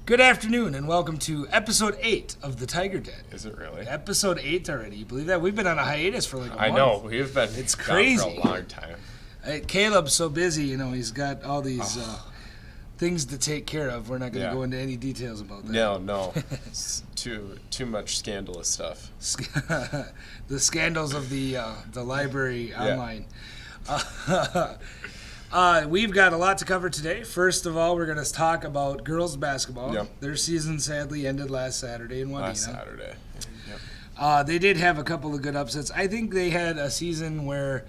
Good afternoon and welcome to episode 8 of the Tiger Den. Is it really? Episode 8 already. You believe that? We've been on a hiatus for like a month. I know. We've been It's gone crazy. for a long time. Caleb's so busy, he's got all these things to take care of. We're not going to go into any details about that. No. It's too much scandalous stuff. The scandals of the library online. We've got a lot to cover today. First of all, we're going to talk about girls basketball. Yep. Their season sadly ended last Saturday in Wadena. Last Saturday. Yep. They did have a couple of good upsets. I think they had a season where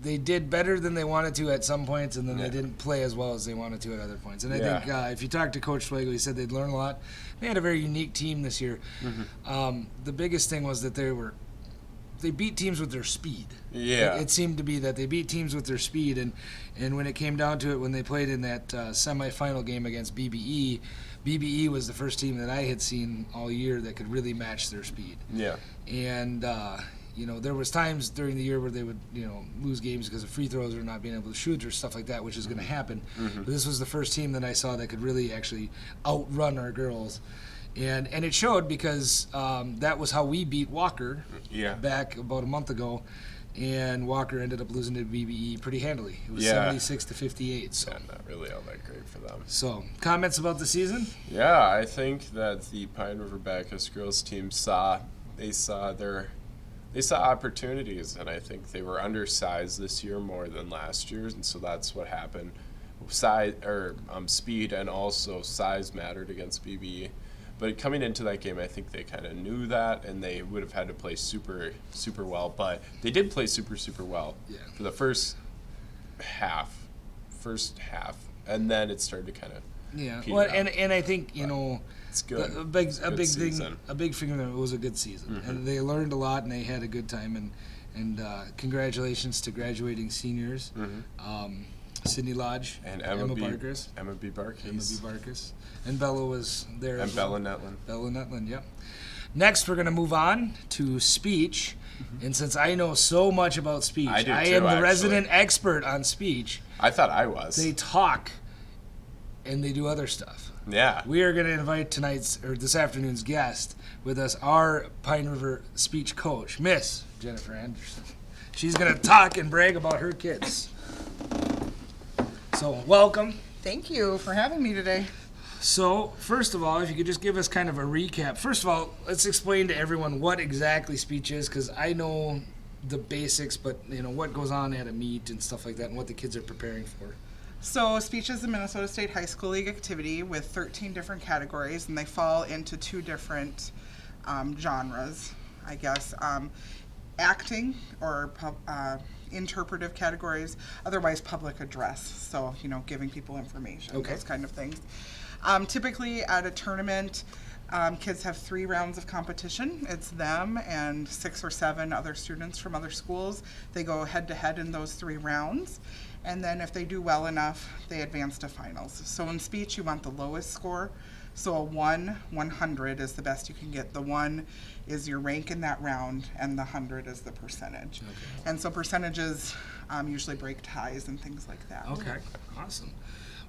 they did better than they wanted to at some points, and then they didn't play as well as they wanted to at other points. And I think if you talk to Coach Schwegel, he said they'd learn a lot. They had a very unique team this year. Mm-hmm. The biggest thing was that they beat teams with their speed. Yeah. It seemed to be that they beat teams with their speed, and when it came down to it, when they played in that semifinal game against BBE was the first team that I had seen all year that could really match their speed. Yeah. And, there was times during the year where they would, lose games because of free throws or not being able to shoot or stuff like that, which is going to happen. Mm-hmm. But this was the first team that I saw that could really actually outrun our girls. And it showed because that was how we beat Walker back about a month ago, and Walker ended up losing to BBE pretty handily. It was 76-58. So not really all that great for them. So, comments about the season? Yeah, I think that the Pine River Bacchus girls team saw opportunities, and I think they were undersized this year more than last year, and so that's what happened. Speed and also size mattered against BBE. But coming into that game, I think they kind of knew that, and they would have had to play super, super well. But they did play super, super well for the first half, and then it started to kind of peter out. And I think it's good. A big thing that it was a good season, mm-hmm. and they learned a lot, and they had a good time, and congratulations to graduating seniors. Mm-hmm. Sydney Lodge and Emma Barkis. Emma B. Barkis. And Bella was there. And Bella Netland. Bella Netland, yep. Next, we're going to move on to speech. Mm-hmm. And since I know so much about speech, I am the resident expert on speech. I thought I was. They talk and they do other stuff. Yeah. We are going to invite this afternoon's guest with us, our Pine River speech coach, Miss Jennifer Anderson. She's going to talk and brag about her kids. So, welcome. Thank you for having me today. So, first of all, if you could just give us kind of a recap. First of all, let's explain to everyone what exactly speech is, because I know the basics, but what goes on at a meet and stuff like that, and what the kids are preparing for. So, speech is a Minnesota State High School League activity with 13 different categories, and they fall into 2 different genres, I guess. Acting or interpretive categories, otherwise public address, so giving people information, those kind of things. Typically at a tournament, kids have 3 rounds of competition. It's them and 6 or 7 other students from other schools. They go head to head in those 3 rounds, and then if they do well enough, they advance to finals. So in speech, you want the lowest score. So a 100 is the best you can get. The 1 is your rank in that round, and the 100 is the percentage. Okay. And so percentages usually break ties and things like that. Okay, awesome.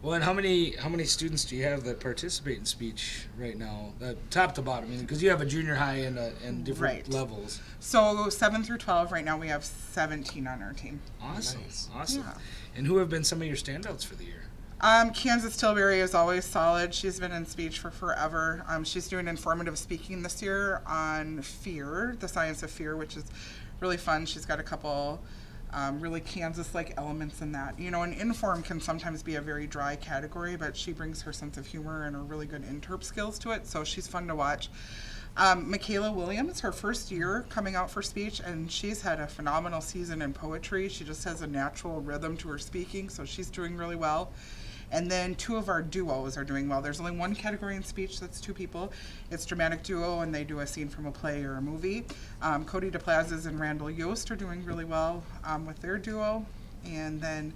Well, and how many students do you have that participate in speech right now, top to bottom? Because you have a junior high and different levels. So 7 through 12, right now we have 17 on our team. Awesome, nice. Awesome. Yeah. And who have been some of your standouts for the year? Kansas Tilbury is always solid. She's been in speech for forever. She's doing informative speaking this year on fear, the science of fear, which is really fun. She's got a couple really Kansas-like elements in that. And inform can sometimes be a very dry category, but she brings her sense of humor and her really good interp skills to it, so she's fun to watch. Michaela Williams, her first year coming out for speech, and she's had a phenomenal season in poetry. She just has a natural rhythm to her speaking, so she's doing really well. And then 2 of our duos are doing well. There's only 1 category in speech that's 2 people. It's dramatic duo, and they do a scene from a play or a movie. Cody DePlazes and Randall Yost are doing really well with their duo. And then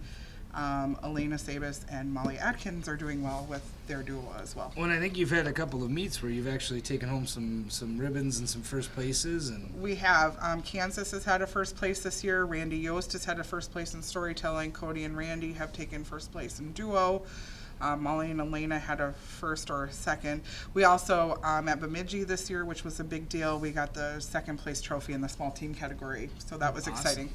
Elena Sabas and Molly Atkins are doing well with their duo as well. Well, and I think you've had a couple of meets where you've actually taken home some ribbons and some first places. And we have. Kansas has had a first place this year. Randy Yost has had a first place in storytelling. Cody and Randy have taken first place in duo. Molly and Elena had a first or a second. We also, at Bemidji this year, which was a big deal, we got the second place trophy in the small team category. So that was exciting.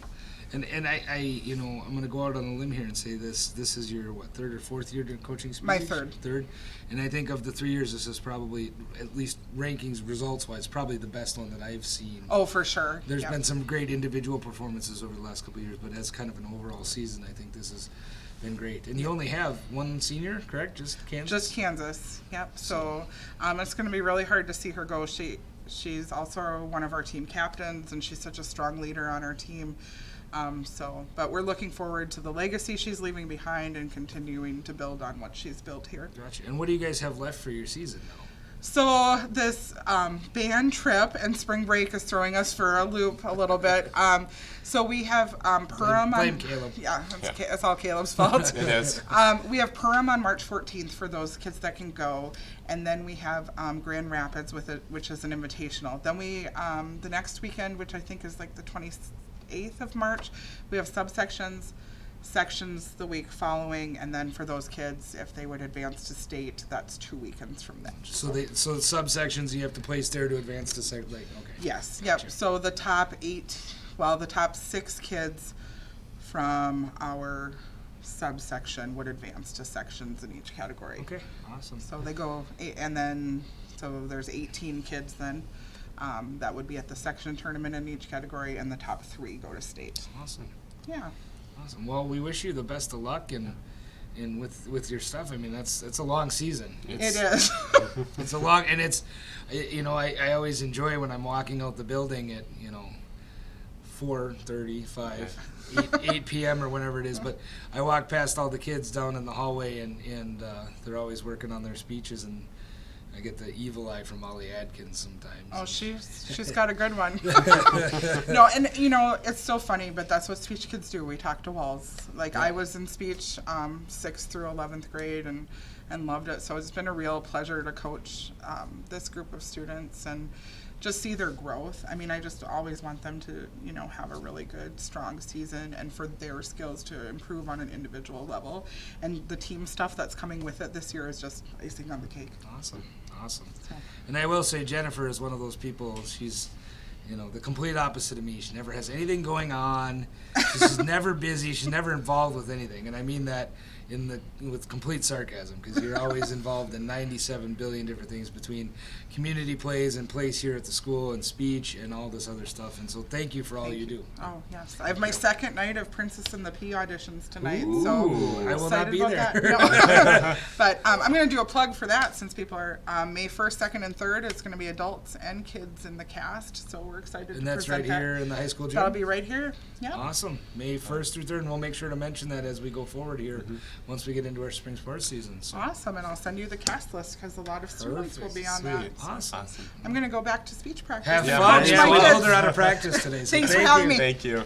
And I you know, I'm going to go out on a limb here and say this is your, what, third or fourth year doing coaching speech? My third. Third. And I think of the 3 years, this is probably, at least rankings, results-wise, probably the best one that I've seen. Oh, for sure. There's been some great individual performances over the last couple of years, but as kind of an overall season, I think this has been great. And you only have one senior, correct? Just Kansas? Just Kansas, yep. So it's going to be really hard to see her go. She's also one of our team captains, and she's such a strong leader on our team. But we're looking forward to the legacy she's leaving behind and continuing to build on what she's built here. Gotcha. And what do you guys have left for your season now? So this band trip and spring break is throwing us for a loop a little bit. So we have Purim. Blame Caleb. Yeah, it's all Caleb's fault. It is. We have Purim on March 14th for those kids that can go, and then we have Grand Rapids which is an invitational. Then we the next weekend, which I think is like the 28th of March, we have subsections. Sections the week following, and then for those kids, if they would advance to state, that's 2 weekends from then. So the subsections you have to place there to advance to okay. Yes, Gotcha. yep. So the top the top 6 kids from our subsection would advance to sections in each category. Okay, awesome. So they go, and then so there's 18 kids then. That would be at the section tournament in each category, and the top 3 go to state. Awesome. Yeah. Awesome. Well, we wish you the best of luck and with your stuff. I mean, it's a long season. It is. It's a long, and I always enjoy when I'm walking out the building at 4:35, 8 p.m. or whenever it is. But I walk past all the kids down in the hallway, and they're always working on their speeches, and I get the evil eye from Molly Adkins sometimes. Oh, she's got a good one. No, and it's so funny, but that's what speech kids do. We talk to walls. Like I was in speech 6th through 11th grade and loved it. So it's been a real pleasure to coach this group of students and just see their growth. I mean, I just always want them to, have a really good, strong season and for their skills to improve on an individual level. And the team stuff that's coming with it this year is just icing on the cake. Awesome. And I will say Jennifer is one of those people, she's, the complete opposite of me. She never has anything going on. She's never busy. She's never involved with anything. And I mean that with complete sarcasm, because you're always involved in 97 billion different things between community plays and plays here at the school and speech and all this other stuff. And so thank you for all you do. Oh, yes. I have my second night of Princess and the Pea auditions tonight. Ooh, so I will not be there. No. But I'm going to do a plug for that since people are May 1st, 2nd, and 3rd. It's going to be adults and kids in the cast. So we're excited to present that. And that's right here in the high school gym? That'll be right here. Yeah. Awesome. May 1st through 3rd, and we'll make sure to mention that as we go forward here once we get into our spring sports season. So. Awesome, and I'll send you the cast list because a lot of students will be on that. Awesome. I'm going to go back to speech practice. Have fun. Watch Yeah, my well, kids. they're out of practice today. So Thanks for having me. Thank you.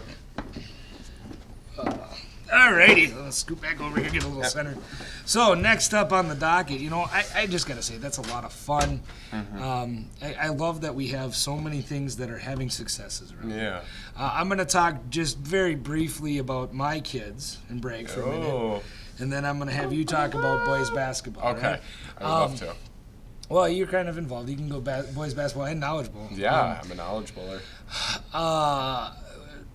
Alrighty, let's scoot back over here, get a little center. So next up on the docket, I just gotta say that's a lot of fun. I love that we have so many things that are having successes around. Yeah. I'm gonna talk just very briefly about my kids and brag for a minute, and then I'm gonna have you talk about boys basketball. Okay, right? I would love to. Well, you're kind of involved. You can go boys basketball and knowledgeable. Yeah, I'm a knowledgebler.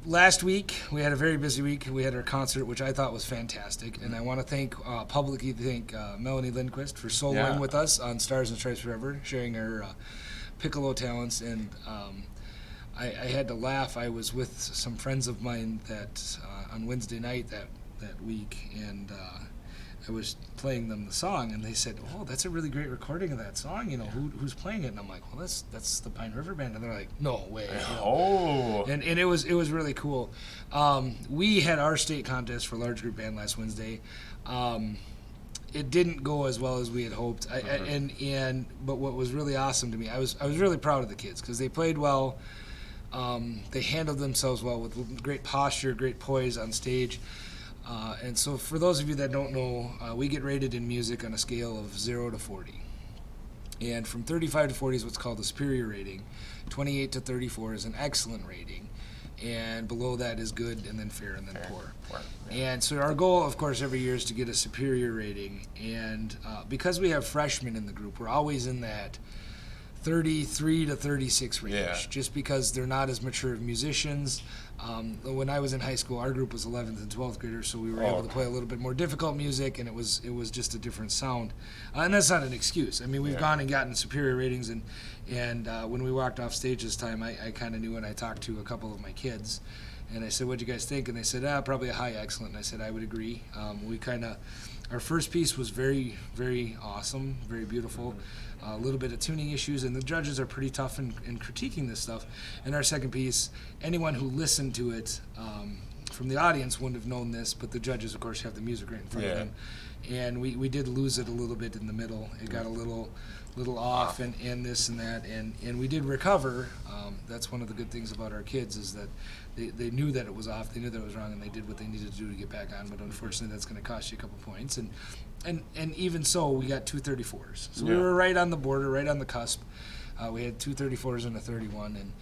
Last week, we had a very busy week. We had our concert, which I thought was fantastic. And I want to publicly thank Melanie Lindquist for soloing with us on Stars and Stripes Forever, sharing her piccolo talents. And I had to laugh. I was with some friends of mine that on Wednesday night that week, and I was playing them the song, and they said, "Oh, that's a really great recording of that song. Who's playing it?" And I'm like, "Well, that's the Pine River Band." And they're like, "No way." Oh. And it was really cool. We had our state contest for large group band last Wednesday. It didn't go as well as we had hoped. But what was really awesome to me, I was really proud of the kids because they played well. They handled themselves well with great posture, great poise on stage. And so for those of you that don't know, we get rated in music on a scale of 0 to 40. And from 35 to 40 is what's called a superior rating. 28 to 34 is an excellent rating. and below that is good, and then fair, and then poor. Yeah. And so our goal, of course, every year is to get a superior rating. And because we have freshmen in the group, we're always in that 33 to 36 range, Yeah. just because they're not as mature of musicians. When I was in high school, our group was 11th and 12th graders, so we were able to play a little bit more difficult music, and it was just a different sound. And that's not an excuse. I mean, we've gone and gotten superior ratings, and when we walked off stage this time, I kind of knew when I talked to a couple of my kids, and I said, "What'd you guys think?" And they said, "Probably a high excellent." And I said, "I would agree." Our first piece was very, very awesome, very beautiful. A little bit of tuning issues, and the judges are pretty tough in critiquing this stuff. And our second piece, anyone who listened to it from the audience wouldn't have known this, but the judges, of course, have the music right in front of them. And we did lose it a little bit in the middle. It got a little off and this and that, and we did recover. That's one of the good things about our kids is that they knew that it was off, they knew that it was wrong, and they did what they needed to do to get back on. But unfortunately, that's going to cost you a couple points. And even so, we got 234s. So we were right on the border, right on the cusp. We had 234s and a 31,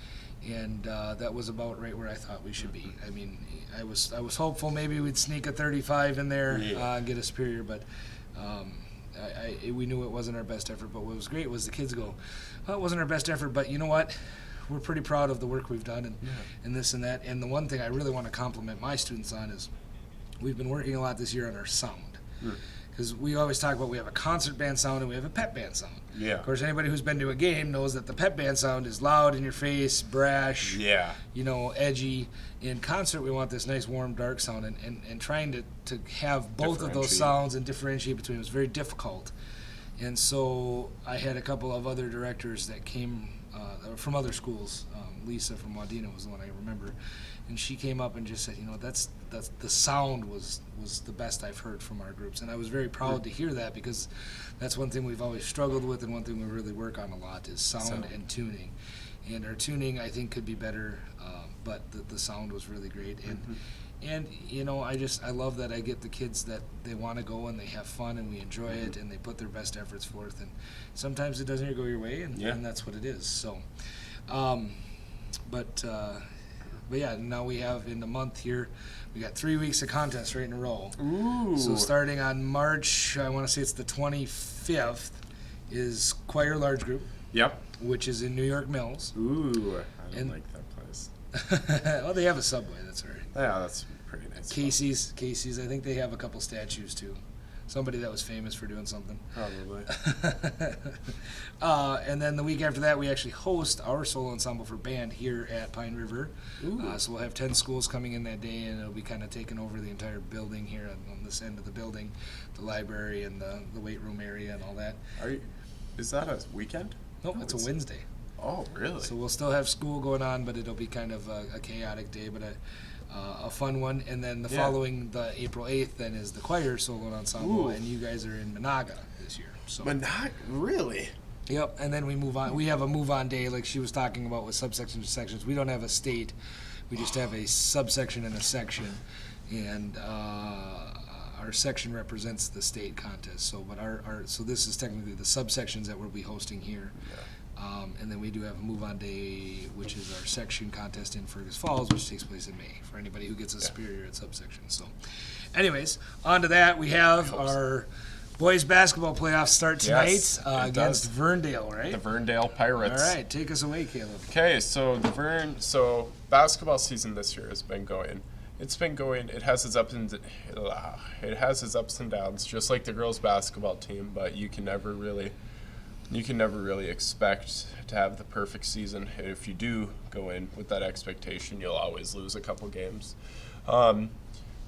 and that was about right where I thought we should be. I mean, I was hopeful maybe we'd sneak a 35 in there and get a superior, but we knew it wasn't our best effort. But what was great was the kids go, "Well, it wasn't our best effort, but you know what? We're pretty proud of the work we've done and this and that." And the one thing I really want to compliment my students on is we've been working a lot this year on our sound. Because we always talk about we have a concert band sound and we have a pep band sound. Yeah. Of course, anybody who's been to a game knows that the pep band sound is loud in your face, brash, edgy. In concert, we want this nice, warm, dark sound, and trying to have both of those sounds and differentiate between them was very difficult. And so I had a couple of other directors that came from other schools. Lisa from Wadena was the one I remember. And she came up and just said, that's the sound was the best I've heard from our groups, and I was very proud to hear that, because that's one thing we've always struggled with, and one thing we really work on a lot is sound and tuning. And our tuning, I think, could be better, but the sound was really great. And I love that I get the kids that they want to go and they have fun and we enjoy it and they put their best efforts forth. And sometimes it doesn't go your way, and that's what it is. So, But yeah, now we have in the month here, we got 3 weeks of contests right in a row. Ooh. So starting on March, I want to say it's the 25th, is Choir Large Group. Yep. Which is in New York Mills. Ooh, I don't like that place. Well, they have a Subway, that's all right. Yeah, that's pretty nice. Casey's, I think they have a couple statues too. Somebody that was famous for doing something. Probably. And then the week after that, we actually host our solo ensemble for band here at Pine River. So we'll have 10 schools coming in that day, and it'll be kind of taking over the entire building here on this end of the building, the library and the weight room area and all that. Is that a weekend? Nope, it's a Wednesday. Oh, really? So we'll still have school going on, but it'll be kind of a chaotic day, but a fun one. And then the following, the April 8th, then is the choir solo ensemble, and you guys are in Monaga this year. So. Monaga? Really? Yep, and then we move on. We have a move-on day, like she was talking about with subsections and sections. We don't have a state. We just have a subsection and a section, and our section represents the state contest. So, but so this is technically the subsections that we'll be hosting here. And then we do have a move-on day, which is our section contest in Fergus Falls, which takes place in May for anybody who gets a superior at subsection. So, anyways, on to that. We have our boys basketball playoffs start tonight against Verndale, right? The Verndale Pirates. All right, take us away, Caleb. Okay, so so basketball season this year has been going. It's been going. It has its ups and downs, just like the girls' basketball team. But you can never really expect to have the perfect season. If you do go in with that expectation, you'll always lose a couple games.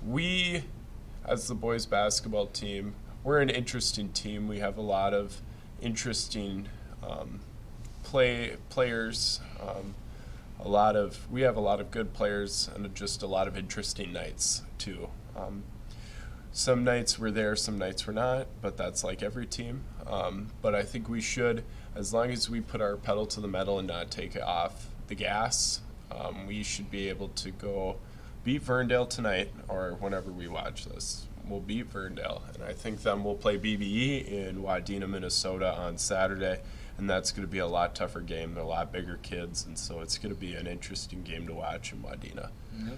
We, as the boys' basketball team, we're an interesting team. We have a lot of interesting players. We have a lot of good players and just a lot of interesting nights too. Some nights we're there, some nights we're not, but that's like every team. But I think we should, as long as we put our pedal to the metal and not take it off the gas, we should be able to go beat Verndale tonight, or whenever we watch this. We'll beat Verndale, and I think then we'll play BBE in Wadena, Minnesota on Saturday, and that's going to be a lot tougher game. They're a lot bigger kids, and so it's going to be an interesting game to watch in Wadena. Yep.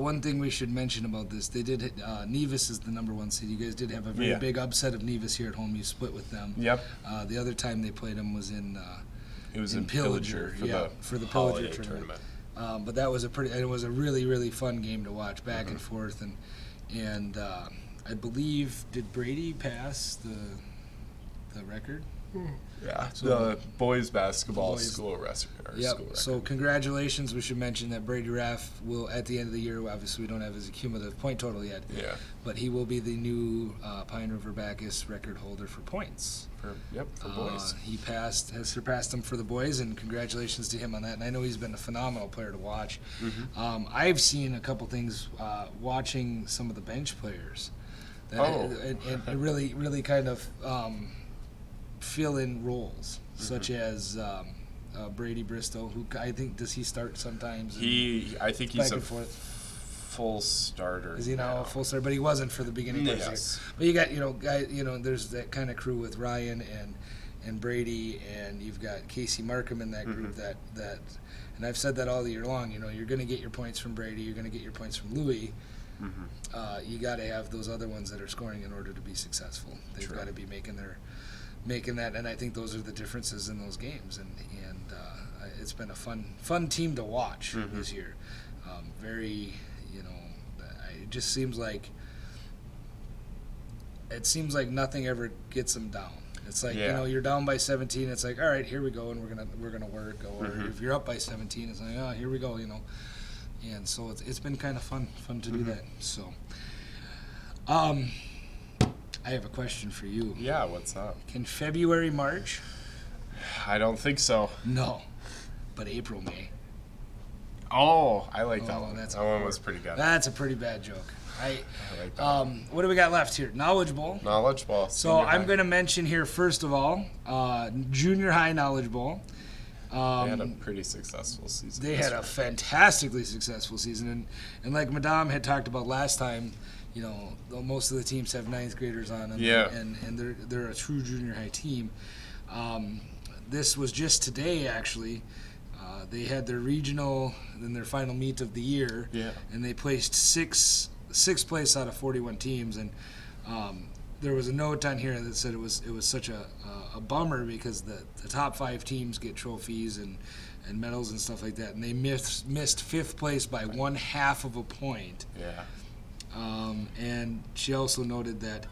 One thing we should mention about this, they did hit, Nevis is the number 1 seed. You guys did have a very big upset of Nevis here at home. You split with them. Yep. The other time they played them was in it was in Pillager for the holiday Pillager tournament. tournament. But that was it was a really, really fun game to watch, back and forth, and I believe, did Brady pass the record? Yeah, So the boys basketball boys- school record. Yep. School record. So congratulations. We should mention that Brady Raff will, at the end of the year, obviously we don't have his cumulative point total yet, Yeah. but he will be the new Pine River Bacchus record holder for points. For boys. He has surpassed him for the boys, and congratulations to him on that. And I know he's been a phenomenal player to watch. I've seen a couple things watching some of the bench players that and really, really kind of fill in roles, such as Brady Bristow, who I think, does he start sometimes? I think he's back a and forth. full starter. Is he now a full starter? But he wasn't for the beginning part of the Yes. year. But you got, there's that kind of crew with Ryan and Brady, and you've got Casey Markham in that group that and I've said that all year long, you're going to get your points from Brady, you're going to get your points from Louis. You got to have those other ones that are scoring in order to be successful. They've got to be making that, and I think those are the differences in those games, and it's been a fun team to watch this year. Very, it just seems like nothing ever gets them down. It's like, you're down by 17. It's like, all right, here we go, and we're gonna work. Or if you're up by 17, it's like, oh, here we go, And so it's been kind of fun to do that. So, I have a question for you. Yeah, what's up? Can February March? I don't think so. No, but April May. Oh, I like that Oh, one. that's That one was pretty good. That's a pretty bad joke. I like that one. What do we got left here? Knowledge Bowl. Knowledge Ball. So I'm going to mention here, first of all, Junior High Knowledge Bowl. They had a pretty successful season. They had a fantastically successful season, and like Madame had talked about last time, most of the teams have 9th graders on them, and they're a true junior high team. This was just today, actually. They had their regional and their final meet of the year, and they placed sixth place out of 41 teams, and there was a note on here that said it was such a bummer because the top 5 teams get trophies and medals and stuff like that, and they missed 5th place by 1/2 of a point. Yeah. And she also noted that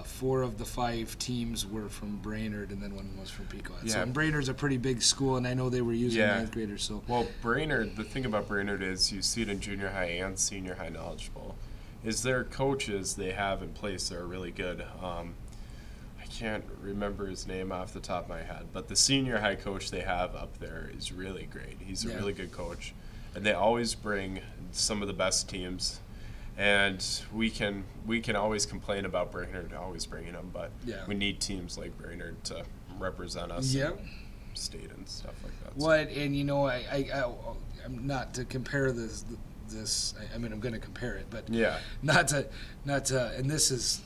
4 of the 5 teams were from Brainerd, and then 1 was from Pequot. Yeah. So, and Brainerd's a pretty big school, and I know they were using 9th graders. So, well, Brainerd, the thing about Brainerd is you see it in junior high and senior high Knowledge Bowl, is their coaches they have in place that are really good. I can't remember his name off the top of my head, but the senior high coach they have up there is really great. He's a really good coach, and they always bring some of the best teams. And we can always complain about Brainerd always bringing them, but we need teams like Brainerd to represent us in state and stuff like that. What, and I'm not to compare this. I mean, I'm going to compare it, but not to. And this is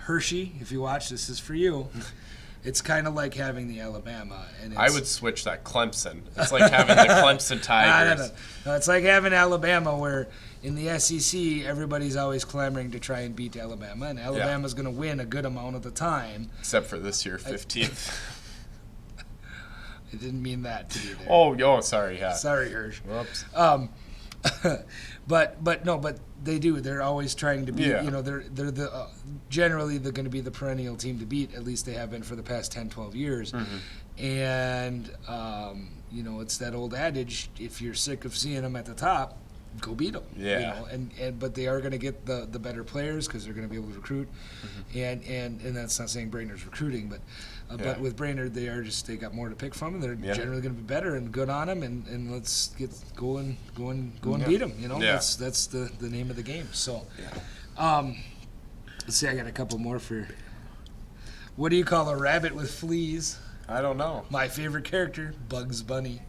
Hershey. If you watch, this is for you. It's kind of like having the Alabama, and I would switch that Clemson. It's like having the Clemson Tigers. No, it's like having Alabama, where in the SEC everybody's always clamoring to try and beat Alabama, and Alabama's going to win a good amount of the time. Except for this year, 15th. I didn't mean that to be there. Oh, sorry, yeah. Sorry, Hirsch. Whoops. But they do. They're always trying to beat. They're the generally they're going to be the perennial team to beat. At least they have been for the past 10, 12 years. And it's that old adage: if you're sick of seeing them at the top, go beat them. Yeah. But they are going to get the better players because they're going to be able to recruit. And that's not saying Brainerd's recruiting, but with Brainerd they got more to pick from, and they're generally going to be better and good on them. And let's get go and beat them. That's the name of the game. So, let's see. I got a couple more for. What do you call a rabbit with fleas? I don't know. My favorite character, Bugs Bunny.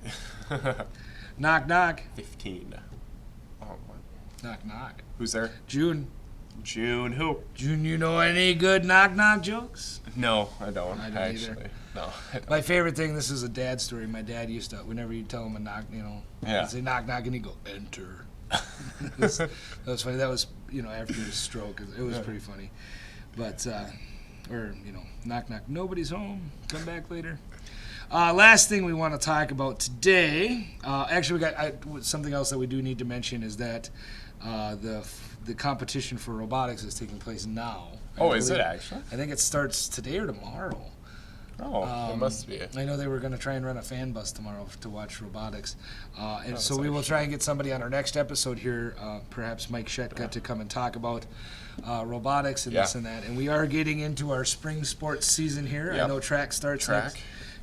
Knock knock. 15. Oh, what? Knock knock. Who's there? June. June who? June, you know any good knock-knock jokes? No, I don't. I don't actually. either. No. I don't. My favorite thing, this is a dad story. My dad used to, whenever you tell him a knock, he'd say knock-knock, and he'd go, enter. that was funny. That was, after his stroke. It was pretty funny. But, knock-knock, nobody's home. Come back later. Last thing we want to talk about today, actually, we got something else that we do need to mention is that the competition for robotics is taking place now. Oh, is it actually? I think it starts today or tomorrow. Oh, it must be. I know they were going to try and run a fan bus tomorrow to watch robotics. And so that's we will try and get somebody on our next episode here, perhaps Mike Shetka, to come and talk about robotics and this and that. And we are getting into our spring sports season here. Yep. I know track starts next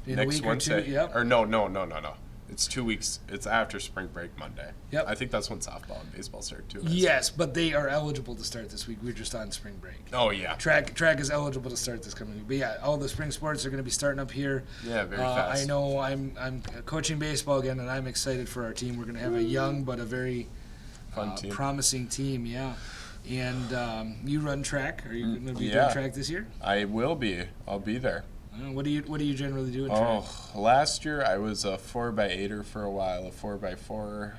in a week Wednesday. or two. Yep. Or no. It's 2 weeks. It's after spring break Monday. Yep. I think that's when softball and baseball start too. Yes, but they are eligible to start this week. We're just on spring break. Oh yeah. Track is eligible to start this coming week. But yeah, all the spring sports are going to be starting up here. Yeah, very fast. I know I'm coaching baseball again, and I'm excited for our team. We're going to have a young but a very Fun team. promising team. Yeah. And you run track. Are you going to be doing track this year? I will be. I'll be there. What do you generally do in track? Oh, last year I was a 4x8er for a while, a 4x4.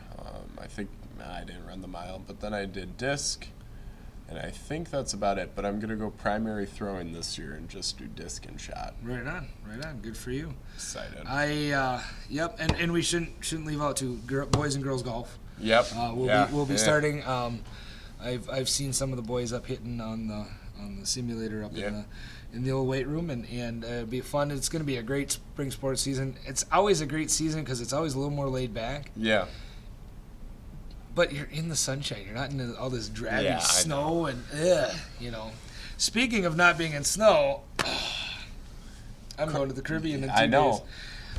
I think I didn't run the mile, but then I did disc, and I think that's about it. But I'm gonna go primary throwing this year and just do disc and shot. Right on. Good for you. Excited. Yep. And we shouldn't leave out too boys and girls golf. Yep. We'll be starting. I've seen some of the boys up hitting on the simulator up in the old weight room, and it'll be fun. It's going to be a great spring sports season. It's always a great season because it's always a little more laid back. Yeah. But you're in the sunshine. You're not in all this draggy Yeah, snow and Speaking of not being in snow, I'm going to the Caribbean in 2 days. I know.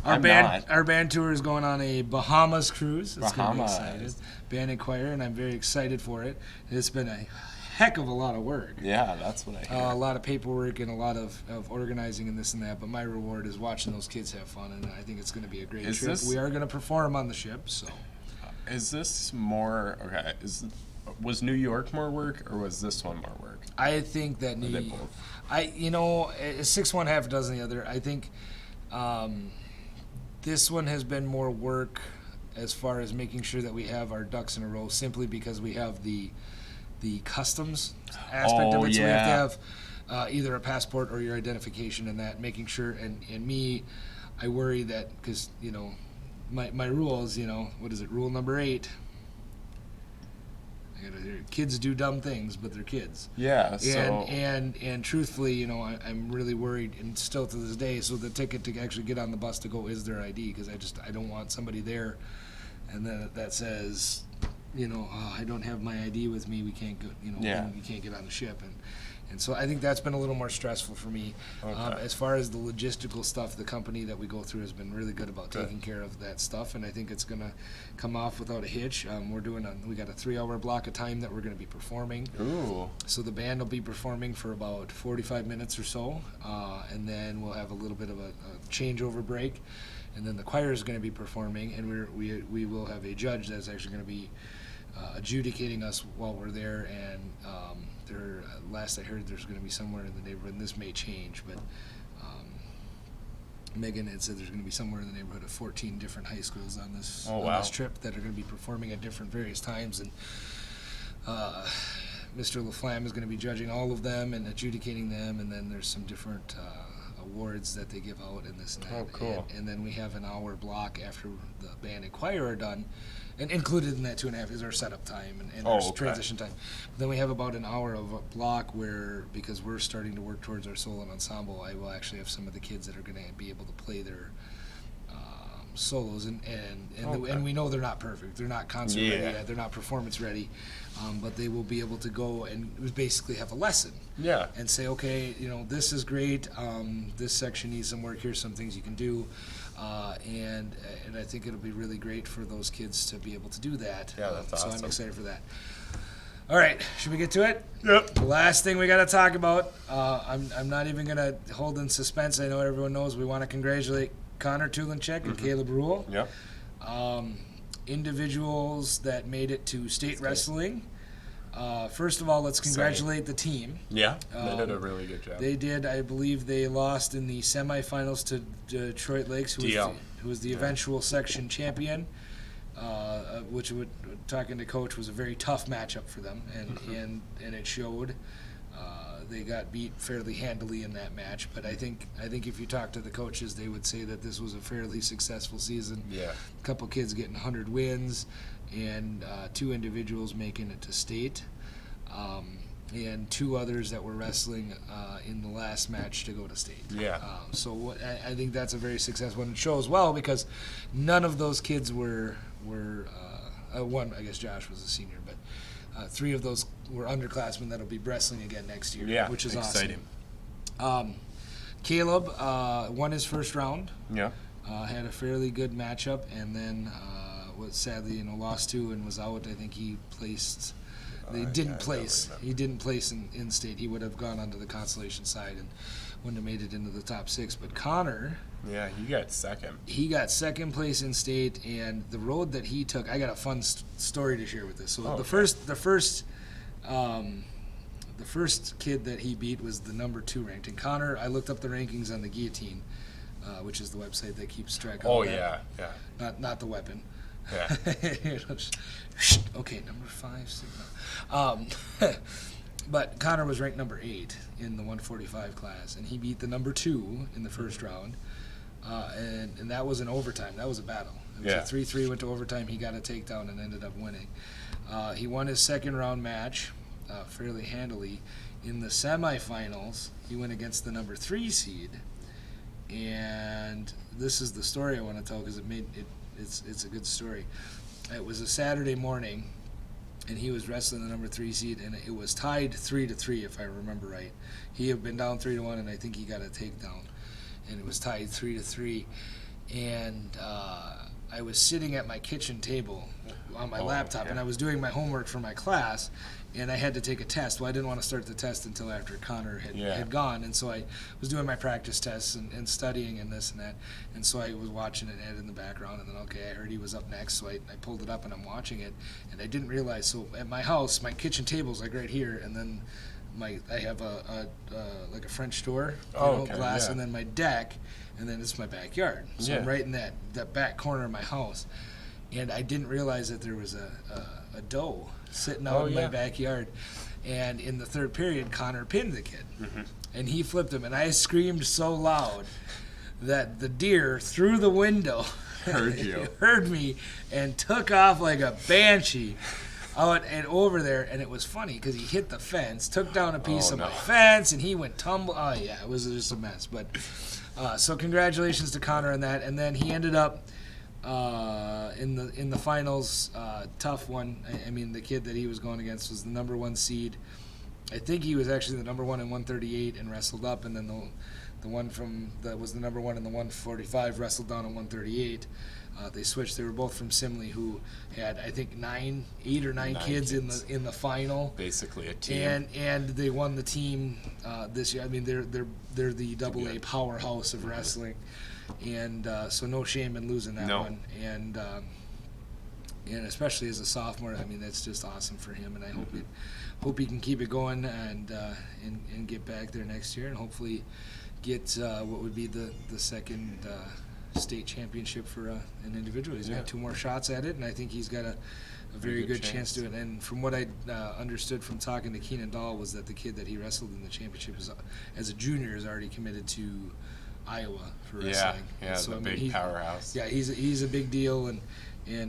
Our band tour is going on a Bahamas cruise. It's going to be Bahamas. excited. Band and choir, and I'm very excited for it. It's been a heck of a lot of work. Yeah, that's what I hear. A lot of paperwork and a lot of organizing and this and that, but my reward is watching those kids have fun, and I think it's going to be a great trip. We are going to perform on the ship, so. Is this more, okay, was New York more work, or was this one more work? I think that Or they both? 6-1, half a dozen the other. I think this one has been more work as far as making sure that we have our ducks in a row, simply because we have the customs aspect of it. So we have to have either a passport or your identification, and that making sure. And me, I worry that because my rules. What is it? Rule number 8. Kids do dumb things, but they're kids. Yeah. So. And truthfully, I'm really worried, and still to this day. So the ticket to actually get on the bus to go is their ID, because I don't want somebody there, and then that says, I don't have my ID with me. We can't go. You can't get on the ship, and so I think that's been a little more stressful for me. Okay. As far as the logistical stuff, the company that we go through has been really good about taking care of that stuff, and I think it's gonna come off without a hitch. We got a 3-hour block of time that we're gonna be performing. Ooh. So the band will be performing for about 45 minutes or so, and then we'll have a little bit of a changeover break, and then the choir is going to be performing, and we will have a judge that's actually going to be adjudicating us while we're there. And last I heard, there's going to be somewhere in the neighborhood, and this may change, but Megan had said there's going to be somewhere in the neighborhood of 14 different high schools on this this trip that are going to be performing at different various times, and Mr. LaFlamme is going to be judging all of them and adjudicating them, and then there's some different awards that they give out and this and that. Oh, cool. And then we have an hour block after the band and choir are done, and included in that 2.5 is our setup time and our transition time. But then we have about an hour of a block where, because we're starting to work towards our solo and ensemble, I will actually have some of the kids that are going to be able to play their solos, and we know they're not perfect. They're not concert ready yet. They're not performance ready, but they will be able to go and basically have a lesson. Yeah. And say, okay, this is great. This section needs some work. Here's some things you can do, and I think it'll be really great for those kids to be able to do that. Yeah, that's awesome. So I'm excited for that. All right, should we get to it? Yep. The last thing we got to talk about. I'm not even gonna hold in suspense. I know everyone knows we want to congratulate Connor Tulinchek and Caleb Rule. Yep. Individuals that made it to state wrestling. First of all, let's congratulate the team. Yeah, they did a really good job. They did. I believe they lost in the semifinals to Detroit Lakes, who was the eventual section champion, which, talking to Coach, was a very tough matchup for them, and it showed. They got beat fairly handily in that match, but I think if you talk to the coaches, they would say that this was a fairly successful season. Yeah. A couple kids getting 100 wins, and 2 individuals making it to state, and 2 others that were wrestling in the last match to go to state. Yeah. So I think that's a very successful one. It shows well because none of those kids were one. I guess Josh was a senior, but 3 of those were underclassmen that'll be wrestling again next year. Yeah, which is exciting. Awesome. Caleb won his first round. Yeah. Had a fairly good matchup, and then was sadly lost to and was out. I think he placed. They didn't place. He didn't place in state. He would have gone onto the consolation side and wouldn't have made it into the top 6. But Connor. Yeah, he got second. He got second place in state, and the road that he took. I got a fun story to share with this. So the first kid that he beat was the number 2 ranked. And Connor, I looked up the rankings on the Guillotine, which is the website that keeps track of. Oh that. yeah. Not the weapon. Yeah. Okay, number 5. 6, but Connor was ranked number 8 in the 145 class, and he beat the number 2 in the first round. And that was an overtime. That was a battle. It was a 3-3, went to overtime. He got a takedown and ended up winning. He won his second round match fairly handily. In the semifinals, he went against the number 3 seed. And this is the story I want to tell because it's a good story. It was a Saturday morning, and he was wrestling the number 3 seed, and it was tied 3-3 if I remember right. He had been down 3-1, and I think he got a takedown. And it was tied 3-3, and I was sitting at my kitchen table on my laptop, and I was doing my homework for my class, and I had to take a test. Well, I didn't want to start the test until after Connor had gone, and so I was doing my practice tests and studying and this and that, and so I was watching it in the background, and then I heard he was up next, so I pulled it up and I'm watching it, and I didn't realize. So at my house, my kitchen table's like right here, and then I have a like a French door, glass, and then my deck, and then it's my backyard. So I'm right in that back corner of my house, and I didn't realize that there was a doe sitting out in my backyard. And in the third period, Connor pinned the kid, and he flipped him, and I screamed so loud that the deer through the window heard me and took off like a banshee out and over there, and it was funny because he hit the fence, took down a piece of my fence, and he went tumble. Oh yeah, it was just a mess. But so congratulations to Connor on that. And then he ended up in the finals. Tough one. I mean, the kid that he was going against was the number 1 seed. I think he was actually the number 1 in 138 and wrestled up, and then the one that was the number 1 in the 145 wrestled down in 138. They switched. They were both from Simley, who had I think 8 or 9 kids in the final. Basically a team. And they won the team this year. I mean, they're the AA powerhouse of wrestling, and so no shame in losing that one. And especially as a sophomore, I mean that's just awesome for him. And I hope he can keep it going and get back there next year and hopefully get what would be the second state championship for an individual. He's got 2 more shots at it, and I think he's got a very good chance to it. And from what I understood from talking to Keenan Dahl was that the kid that he wrestled in the championship as a junior is already committed to Iowa for wrestling. Yeah, so, big powerhouse. Yeah, he's a big deal and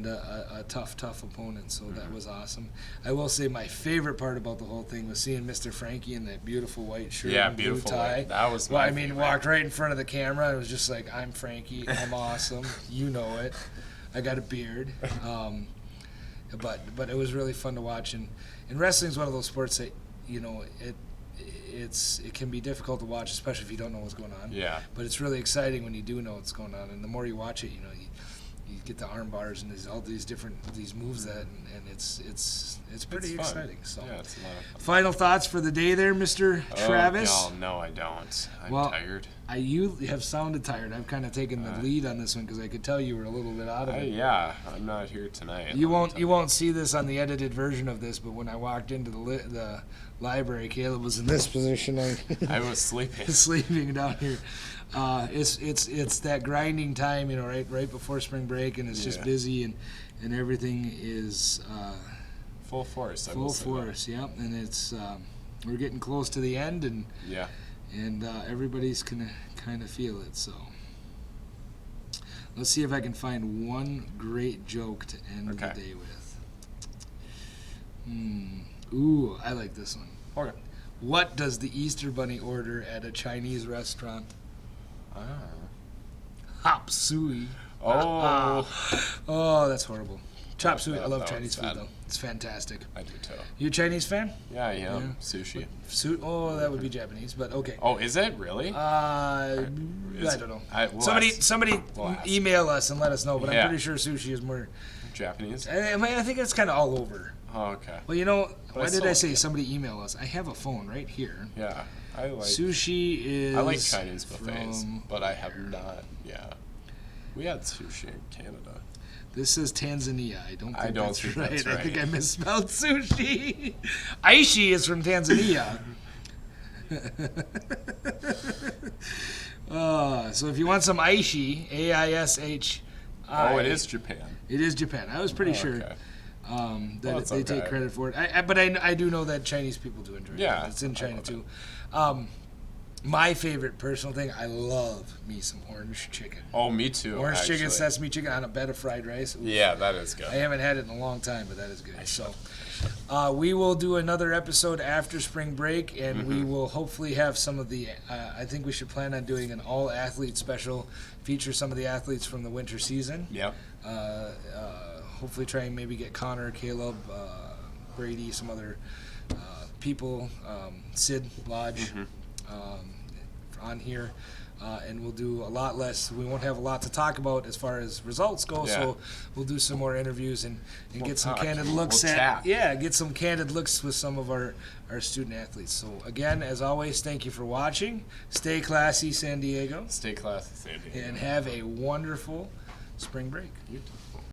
a tough opponent, so that was awesome. I will say my favorite part about the whole thing was seeing Mr. Frankie in that beautiful white shirt and blue tie. That was my favorite. Walked right in front of the camera. It was just like, I'm Frankie. I'm awesome. You know it. I got a beard. But it was really fun to watch. And wrestling's one of those sports that, it can be difficult to watch, especially if you don't know what's going on. Yeah. But it's really exciting when you do know what's going on. And the more you watch it, you get the arm bars and there's all these moves and it's pretty exciting. So yeah, it's a lot of fun. Final thoughts for the day there, Mr. Travis? No, I don't. I'm tired. You have sounded tired. I've kind of taken the lead on this one because I could tell you were a little bit out of it. Yeah, I'm not here tonight. You won't see this on the edited version of this, but when I walked into the library, Caleb was in this position. I was sleeping. Sleeping down here. It's that grinding time, right before spring break, and it's just busy and everything is full force. Full force, yeah. And it's we're getting close to the end, and everybody's gonna kind of feel it. So let's see if I can find one great joke to end the day with. Ooh, I like this one. Okay. What does the Easter Bunny order at a Chinese restaurant? Hop suey. Oh. Oh, that's horrible. Chop suey. I love that Chinese food, one's bad. though. It's fantastic. I do too. You a Chinese fan? Yeah, I am. Sushi. Oh, that would be Japanese, but okay. Oh, is it really? I don't know. Somebody We'll ask. email us and let us know, but I'm Yeah. pretty sure sushi is more Japanese? I think it's kind of all over. Oh, okay. Well, But why did still I say like it. somebody email us? I have a phone right here. Yeah, I like Sushi is. I like Chinese buffets, from- but I have not. Yeah, we had sushi in Canada. This says Tanzania. I don't think that's right. that's I think right. I misspelled sushi. Aishi is from Tanzania. So if you want some Aishi, Aishi. Oh, it is Japan. It is Japan. I was pretty sure Okay. that it's they take okay. credit for it. But I do know that Chinese people do enjoy it. Yeah, It's in I China, love too. My favorite personal thing, I love me some orange chicken. Oh, me too. Orange actually. chicken, sesame chicken on a bed of fried rice. Ooh. Yeah, that is good. I haven't had it in a long time, but that is good. So we will do another episode after spring break, and we will hopefully have some of the I think we should plan on doing an all-athlete special, feature some of the athletes from the winter season. Yep. Hopefully try and maybe get Connor, Caleb, Brady, some other people, Sid Lodge on here. And we'll do a lot less. We won't have a lot to talk about as far as results go. Yeah. So we'll do some more interviews and get some talk. candid looks We'll at chat. get some candid looks with some of our student athletes. So again, as always, thank you for watching. Stay classy, San Diego, Stay classy, Sandy. and have a wonderful spring break. You too.